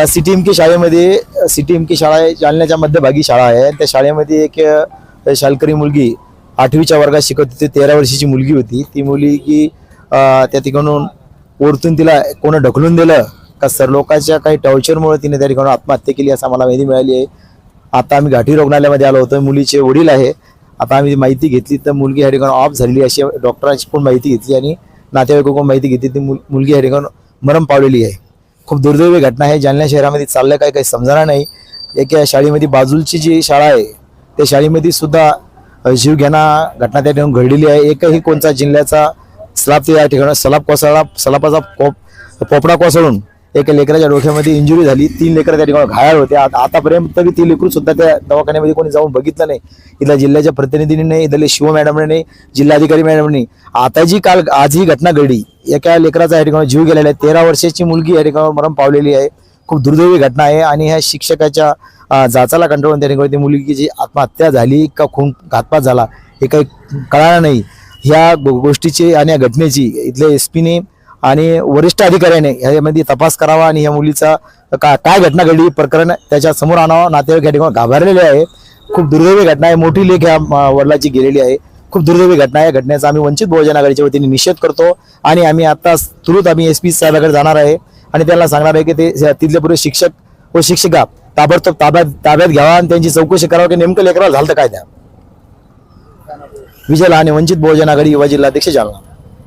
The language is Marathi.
सिटीएमके शाळेमध्ये सिटीएमके शाळा आहे, जालन्याच्या मध्यभागी शाळा आहे. त्या शाळेमध्ये एक शालकरी मुलगी 8वीच्या वर्गात शिकत होती. 13 वर्षाची मुलगी होती. ती मुलगी त्या ठिकाणून वरतून तिला कोण ढकलून दिलं का सर लोकांच्या काही टॉर्चरमुळे तिने त्या ठिकाणी आत्महत्या केली असं मला माहिती मिळाली आहे. आता आम्ही घाटी रुग्णालयामध्ये आलो होतो. मुलीचे वडील आहे. आता आम्ही माहिती घेतली तर मुलगी ह्या ठिकाणी ऑफ झालेली अशी डॉक्टरांची पण माहिती घेतली आणि नातेवाईकांकडून माहिती घेतली. ती मुलगी ह्या ठिकाणी मरण पावलेली आहे. खूप दुर्दैवी घटना आहे. जालना शहरामध्ये चाललं काय काही समजणार नाही. एका शाळेमध्ये बाजूची जी शाळा आहे त्या शाळेमध्ये सुद्धा जीवघेणा घटना त्या ठिकाणी घडलेली आहे. एकही कोणता जिल्ह्याचा स्लाब त्या ठिकाणी सलापाचा पोपडा कोसळून एका लेकराच्या डोक्यामध्ये इंजुरी झाली. 3 लेकरं त्या ठिकाणी घायल होते. आतापर्यंत तरी ती लेकरू सुद्धा त्या दवाखान्यामध्ये कोणी जाऊन बघितलं नाही. इथल्या जिल्ह्याच्या प्रतिनिधींनी नाही, इथले शिव मॅडमने नाही, जिल्हाधिकारी मॅडमने. आज ही घटना घडली. एका लेकराचा या ठिकाणी जीव गेलेला आहे. 13 वर्षाची मुलगी या ठिकाणी मरण पावलेली आहे. खूप दुर्दैवी घटना आहे आणि ह्या शिक्षकाच्या जाचाला कंटाळून त्या ठिकाणी ती मुलगीची आत्महत्या झाली का खून घातपात झाला हे काही कळालं नाही. ह्या गोष्टीची आणि या घटनेची इथल्या एसपीने आणि वरिष्ठ अधिकाऱ्याने ह्यामध्ये तपास करावा आणि या मुलीचा काय घटना घडली प्रकरण त्याच्या समोर आणावं. नातेवाईक या ठिकाणी घाबरलेले आहे. खूप दुर्दैवी घटना आहे. मोठी लेख ह्या वडिलाची गेलेली आहे. खूप दुर्दैवी घटना आहे. घटनेचा आम्ही वंचित बहुजन आघाडीच्या वतीने निषेध करतो आणि आम्ही आता तुरंत आम्ही एसपी साहेबांकडे जाणार आहे आणि त्यांना सांगणार आहे की ते तिथले पूर्व शिक्षक व शिक्षिका ताबडतोब ताब्यात घ्यावा आणि त्यांची चौकशी करावी की नेमकं लेकराला झालं काय. त्या विजय लहाने, वंचित बहुजन आघाडी युवा जिल्हाध्यक्ष जालना.